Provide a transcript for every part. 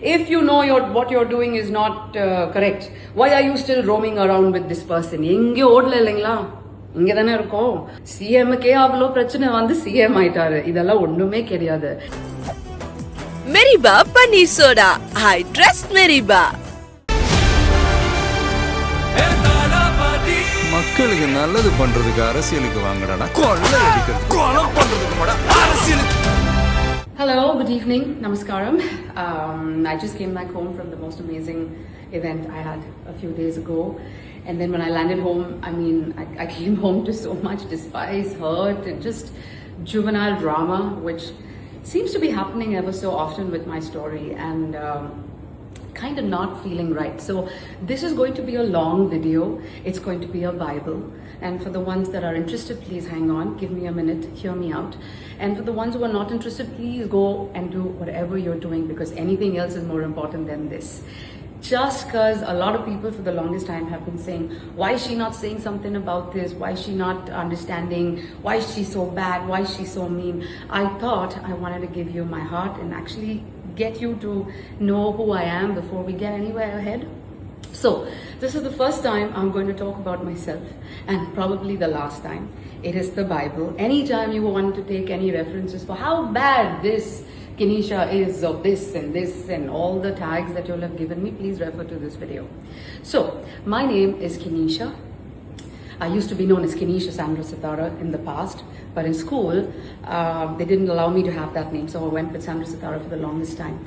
If you know what you're doing is not correct, why are you still roaming around with this person? எங்கே ஓடல இல்லைங்களா, இங்கே தானே இருக்கோம். சிஎம்க்கே அவ்வளோ பிரச்சனை வந்து சிஎம் ஆயிட்டாரு. இதெல்லாம் ஒண்ணுமே கிடையாது. மெரிபா பன்னீர் சோடா, ஐ ட்ரஸ்ட் மெரிபா. மக்களுக்கு நல்லது பண்றதுக்கு அரசியலுக்கு வாங்கடா, கொள்ளை அடிக்கிறது கொலை பண்றதுக்கு கூட அரசியலுக்கு. Hello, good evening, namaskaram. I just came back home from the most amazing event I had a few days ago, and then when I landed home, I mean, I came home to so much despise, hurt, and just juvenile drama, which seems to be happening ever so often with my story, and kind of not feeling right. So this is going to be a long video. It's going to be a Bible, and for the ones that are interested, please hang on, give me a minute, hear me out. And for the ones who are not interested, please go and do whatever you're doing, because anything else is more important than this. Just because a lot of people for the longest time have been saying, why is she not saying something about this? Why is she not understanding? Why is she so bad? Why is she so mean? I thought I wanted to give you my heart and actually get you to know who I am before we get anywhere ahead. So this is the first time I'm going to talk about myself, and probably the last time. It is the Bible. Anytime you want to take any references for how bad this Keneeshaa is of this and all the tags that you'll have given me, please refer to this video. So my name is Keneeshaa. I used to be known as Keneeshaa Sandra Sitara in the past, but in school they didn't allow me to have that name, so I went with Sandra Sitara for the longest time.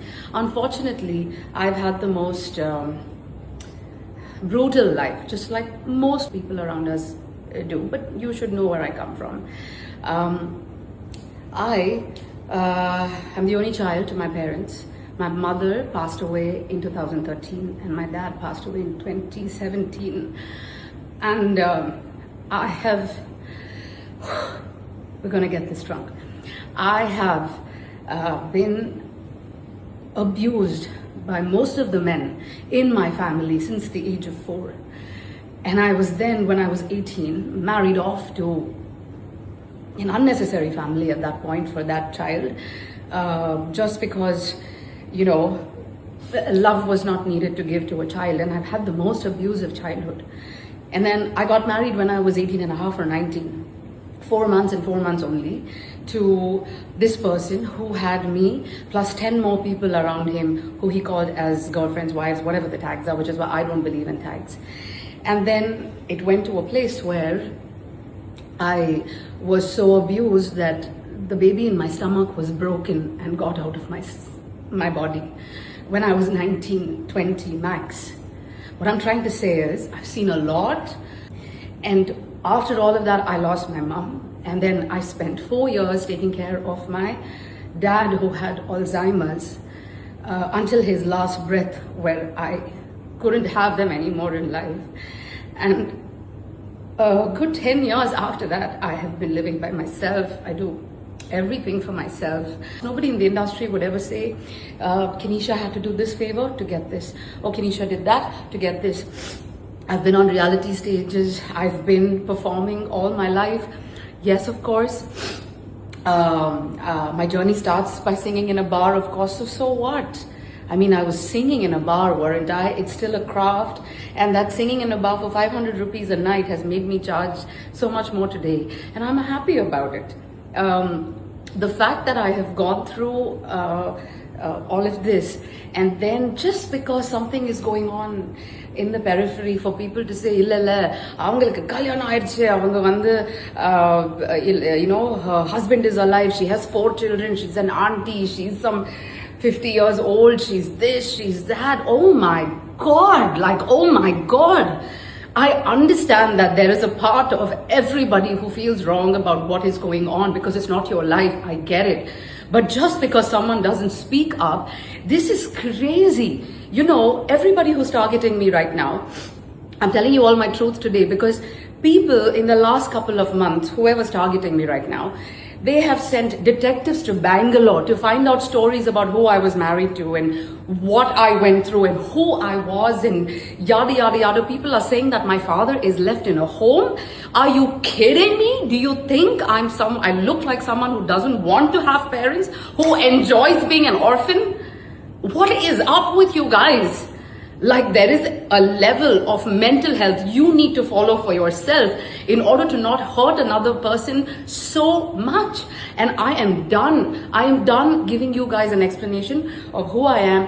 Unfortunately, I've had the most brutal life, just like most people around us do, but you should know where I come from. I am the only child to my parents. My mother passed away in 2013 and my dad passed away in 2017, and I have we're gonna get this drunk. I have been abused by most of the men in my family since the age of 4. And I was then, when I was 18, married off to an unnecessary family at that point for that child, just because, you know, love was not needed to give to a child. And I've had the most abusive childhood. And then I got married when I was 18 and a half or 19. 4 months and 4 months only, to this person who had me plus 10 more people around him who he called as girlfriends, wives, whatever the tags are, which is why I don't believe in tags. And then it went to a place where I was so abused that the baby in my stomach was broken and got out of my body when I was 19, 20 max. What I'm trying to say is I've seen a lot, and after all of that, I lost my mom, and then I spent 4 years taking care of my dad who had Alzheimer's until his last breath, where I couldn't have them anymore in life. And a good 10 years after that, I have been living by myself. I do everything for myself. Nobody in the industry would ever say, Keneeshaa had to do this favor to get this, or Keneeshaa did that to get this. I've been on reality stages. I've been performing all my life. Yes, of course. My journey starts by singing in a bar, of course. So what? I mean, I was singing in a bar, weren't I? It's still a craft. And that singing in a bar for 500 rupees a night has made me charge so much more today. And I'm happy about it. The fact that I have gone through all of this, and then just because something is going on in the periphery, for people to say illa avangalukku kalyanam aiduchu, avanga vandu you know, her husband is alive, she has 4 children, she's an auntie, she's some 50 years old, she's this, she's that. Oh my god, like, oh my god. I understand that there is a part of everybody who feels wrong about what is going on because it's not your life. I get it. But just because someone doesn't speak up, this is crazy. You know, everybody who's targeting me right now, I'm telling you all my truth today, because people in the last couple of months, whoever's targeting me right now, they have sent detectives to Bangalore to find out stories about who I was married to and what I went through and who I was and yada yada yada. People are saying that my father is left in a home. Are you kidding me? Do you think I look like someone who doesn't want to have parents, who enjoys being an orphan? What is up with you guys? Like, there is a level of mental health you need to follow for yourself in order to not hurt another person so much. And I am done. I am done giving you guys an explanation of who I am,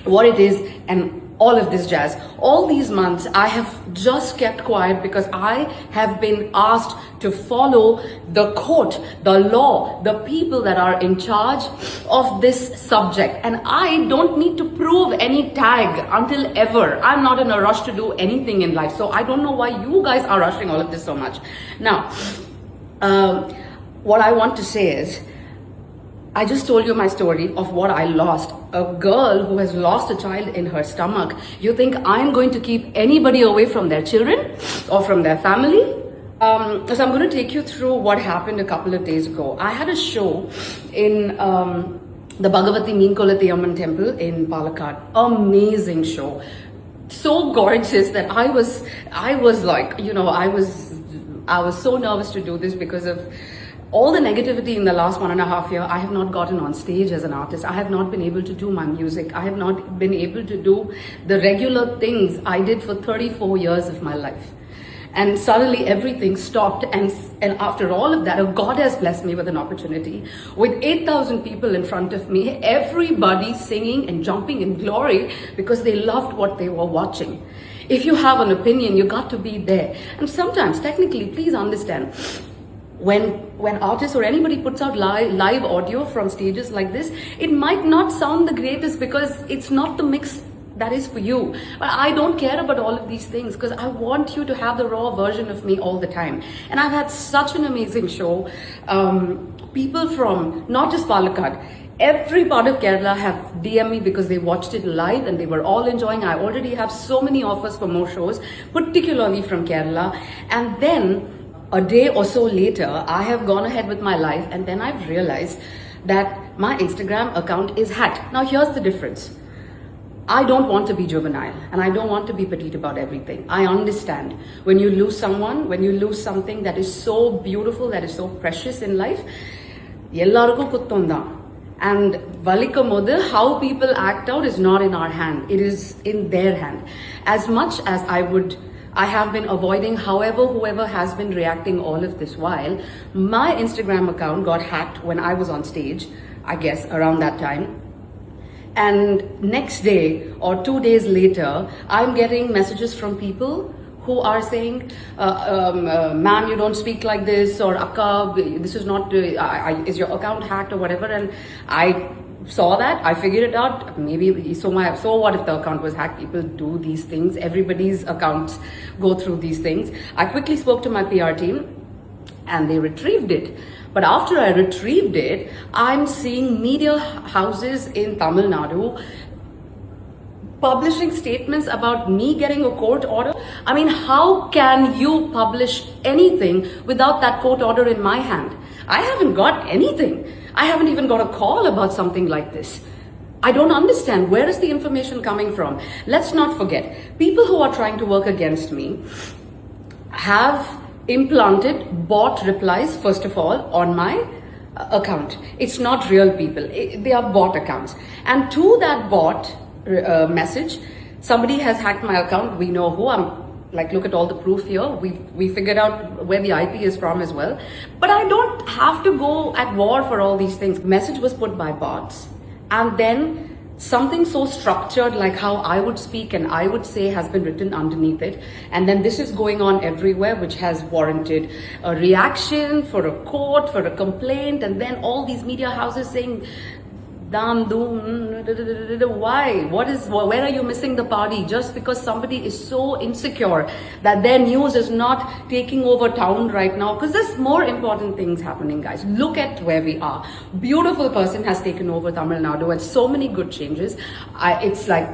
what it is, and all of this jazz. All these months I have just kept quiet because I have been asked to follow the court, the law, the people that are in charge of this subject. And I don't need to prove any tag until ever. I'm not in a rush to do anything in life. So I don't know why you guys are rushing all of this so much. Now, what I want to say is, I just told you my story of what I lost. A girl who has lost a child in her stomach. You think I'm going to keep anybody away from their children or from their family? So I'm going to take you through what happened a couple of days ago. I had a show in the Bhagavati Meenkolati Amman temple in Palakkad. Amazing show. So gorgeous that I was like, I was so nervous to do this because of all the negativity in the last 1.5 years. I have not gotten on stage as an artist. I have not been able to do my music. I have not been able to do the regular things I did for 34 years of my life. And suddenly everything stopped, and after all of that, God has blessed me with an opportunity. With 8,000 people in front of me, everybody singing and jumping in glory because they loved what they were watching. If you have an opinion, you got to be there. And sometimes, technically, please understand, when artists or anybody puts out live audio from stages like this, it might not sound the greatest because it's not the mix that is for you. But I don't care about all of these things because I want you to have the raw version of me all the time. And I've had such an amazing show. People from not just Palakkad, every part of Kerala have DM'd me because they watched it live and they were all enjoying. I already have so many offers for more shows, particularly from Kerala. And then a day or so later, I have gone ahead with my life, and then I've realized that my Instagram account is hacked. Now here's the difference. I don't want to be juvenile, and I don't want to be petite about everything. I understand when you lose someone, when you lose something that is so beautiful, that is so precious in life, ellarukku kuttonda. And valikamodu, how people act out is not in our hand. It is in their hand. As much as I have been avoiding whoever has been reacting all of this while, my Instagram account got hacked when I was on stage, I guess around that time. And next day or 2 days later, I'm getting messages from people who are saying, ma'am, you don't speak like this, or akka, this is not, is your account hacked or whatever. And I saw that, I figured it out. Maybe so what if the account was hacked? People do these things. Everybody's accounts go through these things. I quickly spoke to my PR team and they retrieved it. But after I retrieved it, I'm seeing media houses in Tamil Nadu publishing statements about me getting a court order. I mean, how can you publish anything without that court order in my hand? I haven't got anything. I haven't even got a call about something like this. I don't understand. Where is the information coming from? Let's not forget, people who are trying to work against me have implanted bot replies, first of all, on my account. It's not real people. They are bot accounts. And to that bot message, somebody has hacked my account. We know who. Like, look at all the proof here. We figured out where the IP is from as well. But I don't have to go at war for all these things. Message was put by bots, and then something so structured like how I would speak and I would say has been written underneath it. And then this is going on everywhere, which has warranted a reaction for a court, for a complaint, and then all these media houses saying, why? Where are you missing the party? Just because somebody is so insecure that their news is not taking over town right now, because there's more important things happening, guys. Look at where we are. Beautiful person has taken over Tamil Nadu and so many good changes. It's like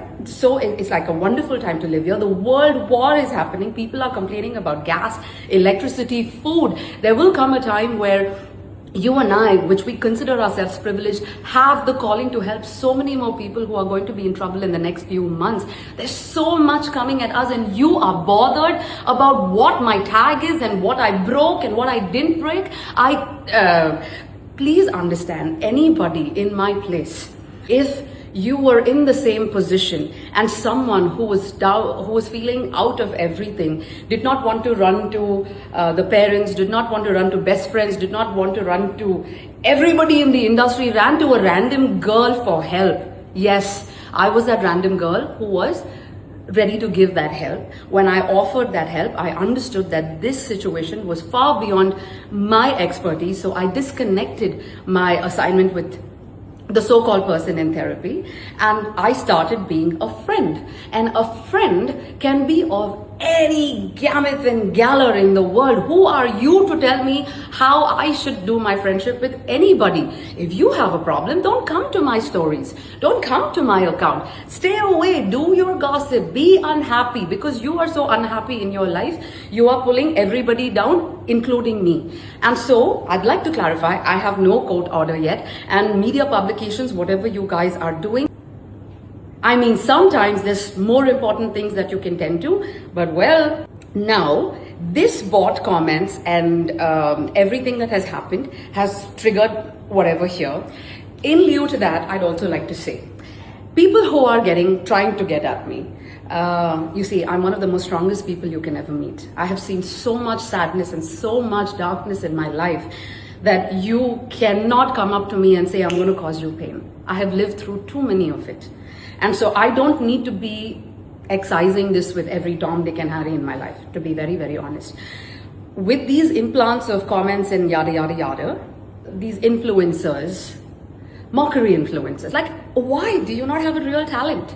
a wonderful time to live here. The world war is happening. People are complaining about gas, electricity, food. There will come a time where you and I, which we consider ourselves privileged, have the calling to help so many more people who are going to be in trouble in the next few months. There's so much coming at us, and you are bothered about what my tag is and what I broke and what I didn't break. Please understand, anybody in my place, if you were in the same position and someone who was down, who was feeling out of everything, did not want to run to the parents, did not want to run to best friends, did not want to run to everybody in the industry, ran to a random girl for help. Yes, I was that random girl who was ready to give that help. When I offered that help, I understood that this situation was far beyond my expertise, so I disconnected my assignment with the so-called person in therapy, and I started being a friend. And a friend can be of any gamut and galler in the world. Who are you to tell me how I should do my friendship with anybody? If you have a problem, don't come to my stories. Don't come to my account. Stay away. Do your gossip. Be unhappy, because you are so unhappy in your life. You are pulling everybody down, including me. And so I'd like to clarify, I have no court order yet, and media publications, whatever you guys are doing, I mean, sometimes there's more important things that you can tend to, but well, now this bot comments and everything that has happened has triggered whatever here. In lieu to that, I'd also like to say, people who are trying to get at me, you see, I'm one of the most strongest people you can ever meet. I have seen so much sadness and so much darkness in my life that you cannot come up to me and say, I'm going to cause you pain. I have lived through too many of it. And so I don't need to be excising this with every Tom, Dick and Harry in my life, to be very, very honest. With these implants of comments and yada, yada, yada, these influencers, mockery influencers, like, why do you not have a real talent?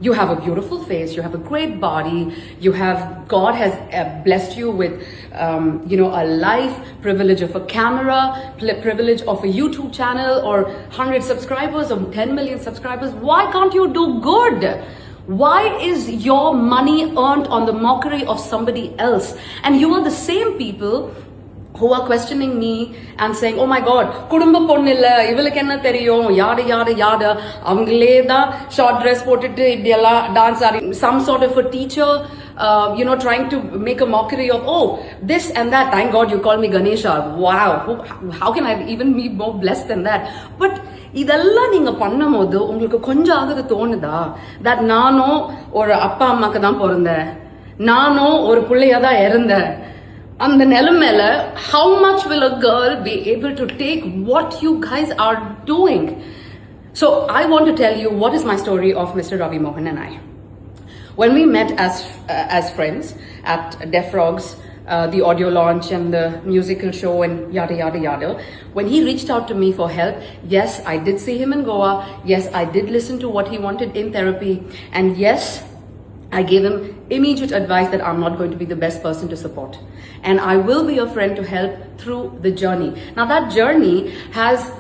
You have a beautiful face, you have a great body, God has blessed you with, a life, privilege of a camera, privilege of a YouTube channel, or 100 subscribers or 10 million subscribers. Why can't you do good? Why is your money earned on the mockery of somebody else? And you are the same people who are questioning me and saying, oh my god, kudumba ponnilla ivalukku enna theriyum yada yada yada avangale da short dress potittu idella dance aadi, some sort of a teacher trying to make a mockery of, oh, this and that. Thank god you call me Keneeshaa. Wow, how can I even be more blessed than that? But இதெல்லாம் நீங்க பண்ணும்போது உங்களுக்கு கொஞ்சம் ஆகுது தோணுதா, that நானும் ஒரு அப்பா அம்மாக்கு தான் பிறந்தேன், நானும் ஒரு புள்ளையா தான் இருந்தேன். அந்த நிலைமையில, how much will a girl be able to take what you guys are doing? So I want to tell you what is my story of Mr. Ravi, Mohan and I. When we met as friends at Deaf Frogs, the audio launch and the musical show and yada yada yada, when he reached out to me for help, yes, I did see him in Goa, yes, I did listen to what he wanted in therapy, and yes, I gave him immediate advice that I'm not going to be the best person to support, and I will be a friend to help through the journey. Now that journey has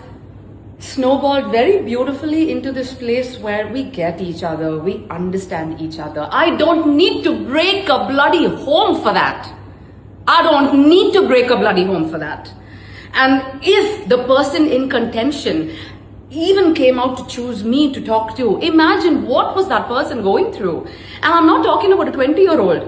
snowballed very beautifully into this place where we get each other, we understand each other. I don't need to break a bloody home for that. I don't need to break a bloody home for that. And if the person in contention even came out to choose me to talk to, imagine what was that person going through. And I'm not talking about a 20-year-old.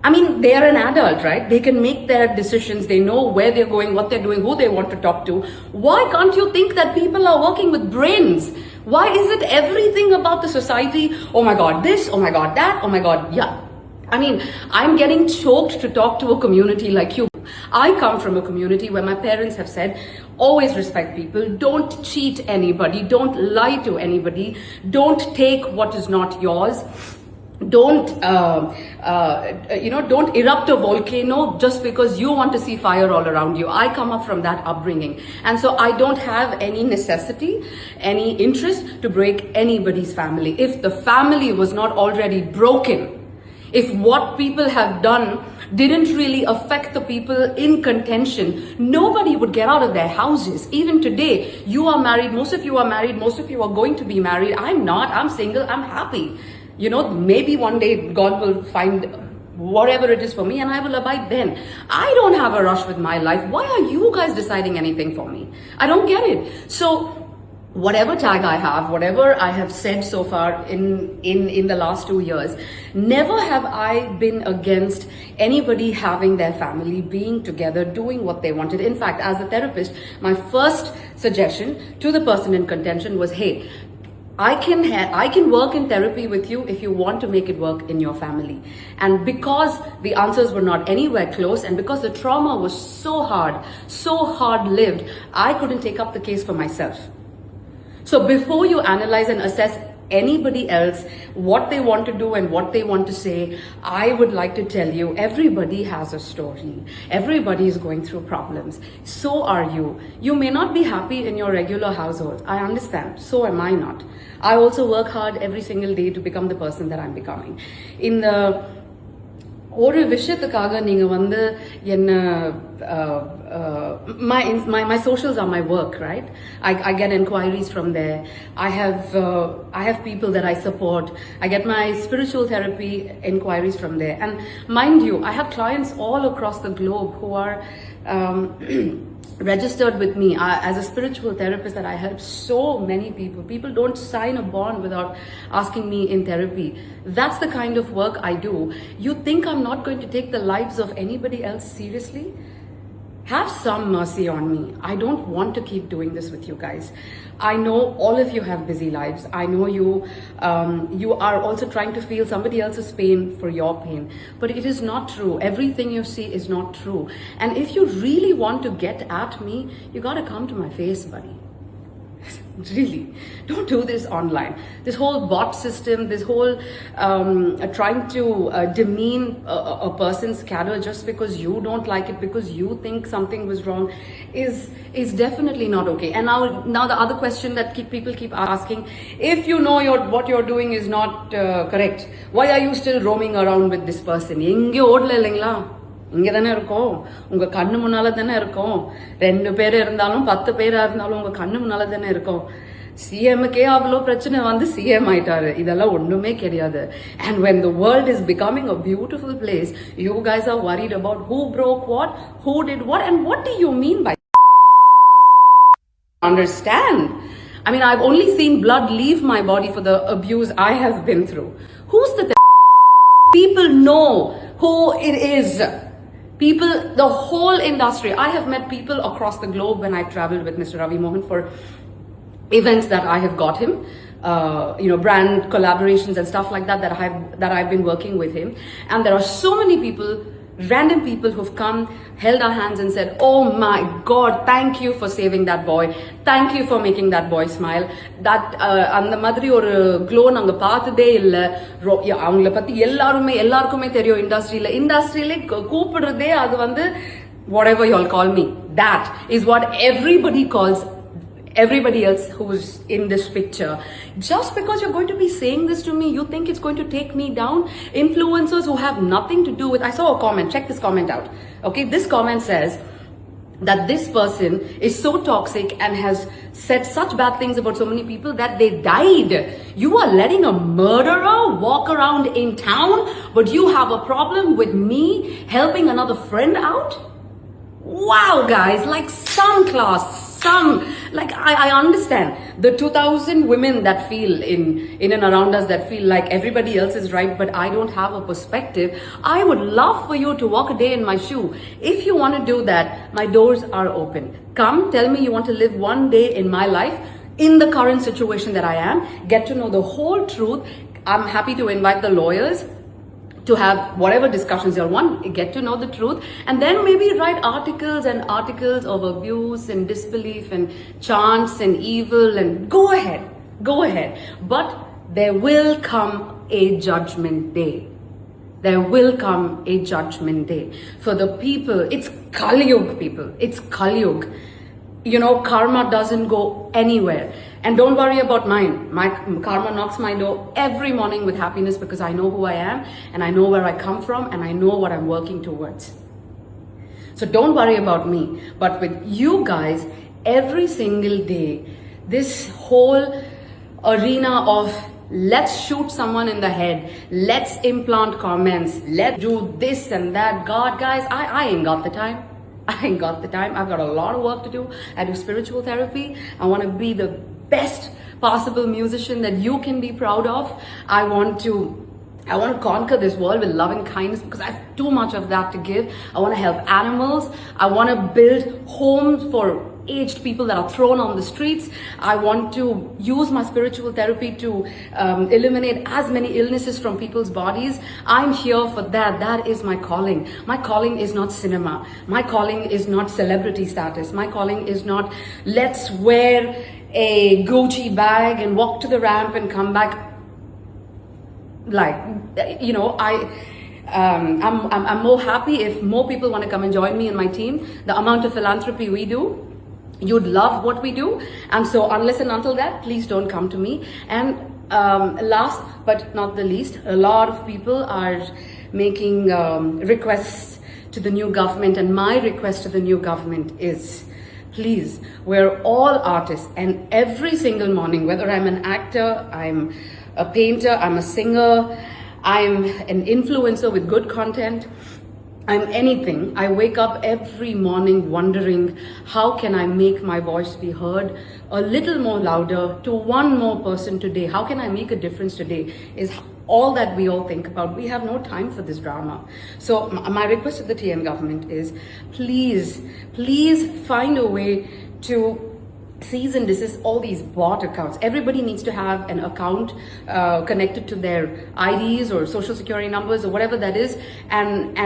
I mean, they are an adult, right? They can make their decisions. They know where they're going, what they're doing, who they want to talk to. Why can't you think that people are working with brains? Why is it everything about the society? Oh my God, this, oh my God, that, oh my God, yeah. I mean, I'm getting choked to talk to a community like you. I come from a community where my parents have said, always respect people, don't cheat anybody, don't lie to anybody, don't take what is not yours, don't erupt a volcano just because you want to see fire all around you. I come up from that upbringing, and so I don't have any necessity, any interest to break anybody's family. If the family was not already broken, if what people have done didn't really affect the people in contention, nobody would get out of their houses. Even today, you are married, most of you are married, most of you are going to be married. I'm not, I'm single, I'm happy. Maybe one day God will find whatever it is for me and I will abide then. I don't have a rush with my life. Why are you guys deciding anything for me? I don't get it. So whatever tag I have, whatever I have said so far in the last 2 years, never have I been against anybody having their family, being together, doing what they wanted. In fact, as a therapist, my first suggestion to the person in contention was, hey, I can work in therapy with you if you want to make it work in your family. And because the answers were not anywhere close, and because the trauma was so hard lived, I couldn't take up the case for myself. So before you analyze and assess anybody else, what they want to do and what they want to say, I would like to tell you, everybody has a story. Everybody is going through problems. So are you. You may not be happy in your regular household. I understand. So am I not. I also work hard every single day to become the person that I'm becoming. In the ஒரு விஷயத்துக்காக நீங்க வந்து என்ன my socials are my work, right? I get inquiries from there. I have people that I support. I get my spiritual therapy inquiries from there. And mind you, I have clients all across the globe who are registered with me as a spiritual therapist, that I help so many people. People don't sign a bond without asking me in therapy. That's the kind of work I do. You think I'm not going to take the lives of anybody else seriously? Have some mercy on me. I don't want to keep doing this with you guys. I know all of you have busy lives. I know you are also trying to feel somebody else's pain for your pain. But it is not true. Everything you see is not true. And if you really want to get at me, you gotta come to my face, buddy. Really, don't do this online. This whole bot system, this whole trying to demean a person's cadre just because you don't like it, because you think something was wrong, is definitely not okay. And now the other question that people keep asking: if you know what you're doing is not correct, why are you still roaming around with this person? Inge odla illingla. இங்கே தானே இருக்கோம், உங்கள் கண்ணு முன்னால் தானே இருக்கோம். 2 பேர் இருந்தாலும் 10 பேராக இருந்தாலும் உங்கள் கண்ணு முன்னால் தானே இருக்கோம். சிஎம்முக்கே அவ்வளோ பிரச்சனை வந்து சிஎம் ஆயிட்டாரு. இதெல்லாம் ஒன்றுமே கிடையாது. And when the world is becoming a beautiful place, you guys are worried about who broke what, who did what, and what do you mean by understand? I mean, I've only seen blood leave my body for the abuse I have been through. Who's the people know who it is. People, the whole industry. I have met people across the globe when I've traveled with Mr. Ravi Mohan for events that I have got him, brand collaborations and stuff like that that I've been working with him. And there are so many people, random people who've come, held our hands and said, oh my God, thank you for saving that boy. Thank you for making that boy smile. That அந்த மாதிரி ஒரு glow நாங்க பார்த்ததே இல்ல. அவங்கள பத்தி எல்லாருக்குமே தெரியும். இண்டஸ்ட்ரியில கூப்பிடுறதே அது வந்து whatever you all call me, that is what everybody calls everybody else who's in this picture. Just because you're going to be saying this to me, you think it's going to take me down? Influencers who have nothing to do with... I saw a comment. Check this comment out. Okay, this comment says that this person is so toxic and has said such bad things about so many people that they died. You are letting a murderer walk around in town, but you have a problem with me helping another friend out? Wow, guys, like some class, I understand the 2,000 women that feel in and around us that feel like everybody else is right, but I don't have a perspective. I would love for you to walk a day in my shoe. If you want to do that, my doors are open. Come, tell me you want to live one day in my life in the current situation that I am. Get to know the whole truth. I'm happy to invite the lawyers to have whatever discussions you want, get to know the truth, and then maybe write articles and articles of abuse and disbelief and chants and evil, and go ahead. But there will come a judgment day. There will come a judgment day for the people. It's Kali Yuga, people. It's Kali Yuga. Karma doesn't go anywhere. And don't worry about mine. My karma knocks my door every morning with happiness, because I know who I am, and I know where I come from, and I know what I'm working towards. So don't worry about me. But with you guys, every single day, this whole arena of let's shoot someone in the head, let's implant comments, let's do this and that. God, guys, I ain't got the time. I've got a lot of work to do. I do spiritual therapy. I want to be the best possible musician that you can be proud of. I want to conquer this world with love and kindness, because I have too much of that to give. I want to help animals. I want to build homes for aged people that are thrown on the streets. I want to use my spiritual therapy to eliminate as many illnesses from people's bodies. I'm here for that. That is my calling. My calling is not cinema. My calling is not celebrity status. My calling is not let's wear a Gucci bag and walk to the ramp and come back. Like, you know, I'm more happy if more people want to come and join me and my team. The amount of philanthropy we do, you'd love what we do. And so unless and until that, please don't come to me. And last but not the least, a lot of people are making requests to the new government, and my request to the new government is, please, we're all artists, and every single morning, whether I'm an actor, I'm a painter, I'm a singer, I'm an influencer with good content, I'm anything. I wake up every morning wondering, how can I make my voice be heard a little more louder to one more person today? How can I make a difference today? Is all that we all think about. We have no time for this drama. So my request to the TN government is, please find a way to cease and desist all these bot accounts. Everybody needs to have an account connected to their IDs or social security numbers or whatever that is, and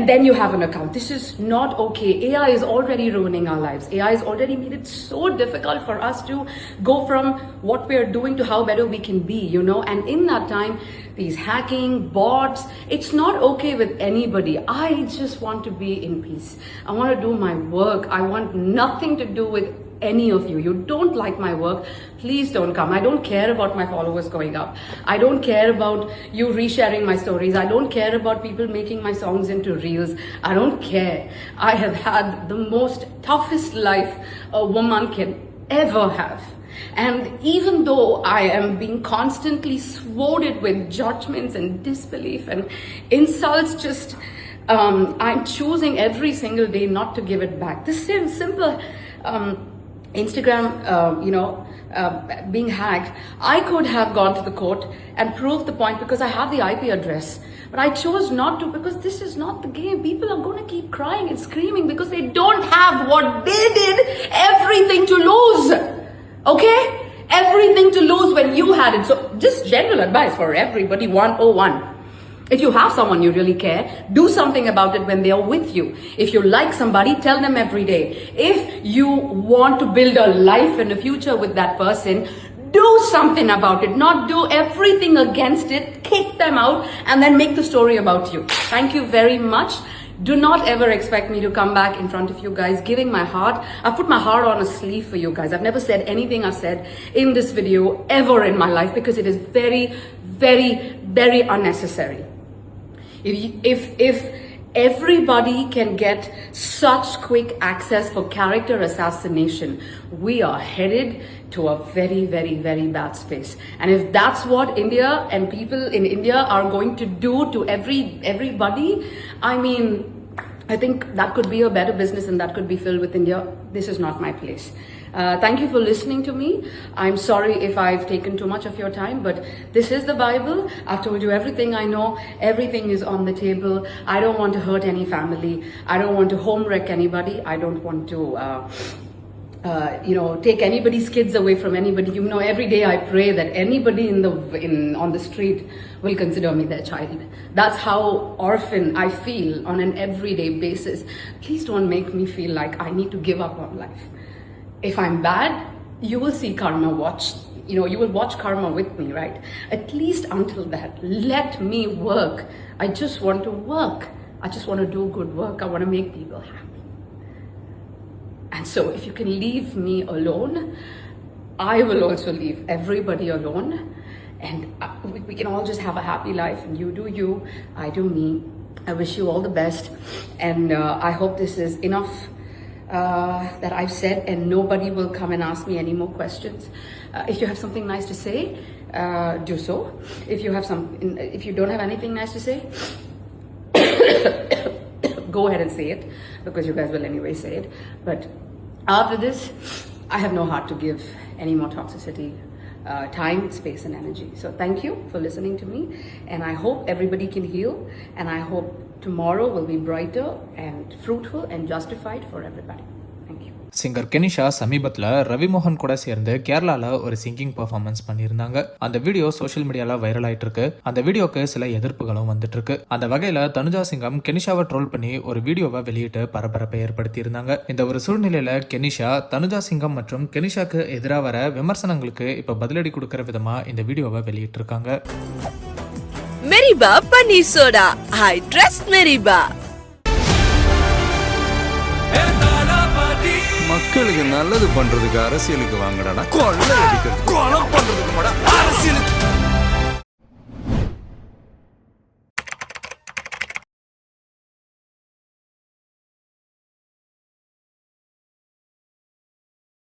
then you have an account. This is not okay. AI is already ruining our lives. AI has already made it so difficult for us to go from what we're doing to how better we can be, you know. And in that time, these hacking, bots, it's not okay with anybody. I just want to be in peace. I want to do my work. I want nothing to do with any of you. You don't like my work, please don't come. I don't care about my followers going up. I don't care about you resharing my stories. I don't care about people making my songs into reels. I don't care. I have had the most toughest life a woman can ever have. And even though I am being constantly sworded with judgments and disbelief and insults, just I'm choosing every single day not to give it back. This simple Instagram, being hacked, I could have gone to the court and proved the point because I have the IP address. But I chose not to because this is not the game. People are going to keep crying and screaming because they don't have what they did, everything to lose. Okay? Everything to lose when you had it. So just general advice for everybody, 101. If you have someone you really care, do something about it when they are with you. If you like somebody, tell them every day. If you want to build a life and a future with that person, do something about it. Not do everything against it, kick them out, and then make the story about you. Thank you very much. Do not ever expect me to come back in front of you guys giving my heart. I've put my heart on a sleeve for you guys. I've never said anything I've said in this video ever in my life because it is very, very, very unnecessary. If everybody can get such quick access for character assassination, we are headed to a very, very, very bad space. And if that's what India and people in India are going to do to everybody, I mean, I think that could be a better business and that could be filled with India. This is not my place. Thank you for listening to me. I'm sorry if I've taken too much of your time, but this is the Bible. I've told you everything I know. Everything is on the table. I don't want to hurt any family. I don't want to home wreck anybody. I don't want to take anybody's kids away from anybody. You know, every day I pray that anybody on the street will consider me their child. That's how orphan I feel on an everyday basis. Please don't make me feel like I need to give up on life. If I'm bad, you will see karma watch. You will watch karma with me, right? At least until that, let me work. I just want to work. I just want to do good work. I want to make people happy. And so if you can leave me alone, I will also leave everybody alone. And we can all just have a happy life. And you do you, I do me. I wish you all the best. And I hope this is enough that I've said, and nobody will come and ask me any more questions. If you have something nice to say, do so. If you don't have anything nice to say, go ahead and say it, because you guys will anyway say it. But after this, I have no heart to give any more toxicity, time, space, and energy. So thank you for listening to me, and I hope everybody can heal, and I hope tomorrow will be brighter and fruitful and justified for everybody. Thank you. Singer Kenisha சமீபத்தில் ரவி மோகன் கூட சேர்ந்து கேரளால ஒரு singing performance பண்ணியிருந்தாங்க. அந்த video social மீடியால viral ஆயிட்டு இருக்கு. அந்த வீடியோக்கு சில எதிர்ப்புகளும் வந்துட்டு இருக்கு. அந்த வகையில தனுஜா சிங்கம் கெனிஷாவை ட்ரோல் பண்ணி ஒரு வீடியோவை வெளியிட்டு பரபரப்பை ஏற்படுத்தி இருந்தாங்க. இந்த ஒரு சூழ்நிலையில கெனிஷா தனுஜா சிங்கம் மற்றும் கெனிஷாக்கு எதிராக வர விமர்சனங்களுக்கு இப்ப பதிலடி கொடுக்கிற விதமா இந்த வீடியோவை வெளியிட்டு இருக்காங்க. மெரிபா பன்னீர் சோடா, ஐ ட்ரஸ்ட் மெரிபா. மக்களுக்கு நல்லது பண்றதுக்கு அரசியலுக்கு வாங்கடா, கொள்ளை அடிக்கிறது கொலை பண்றதுக்கு அரசியலுக்கு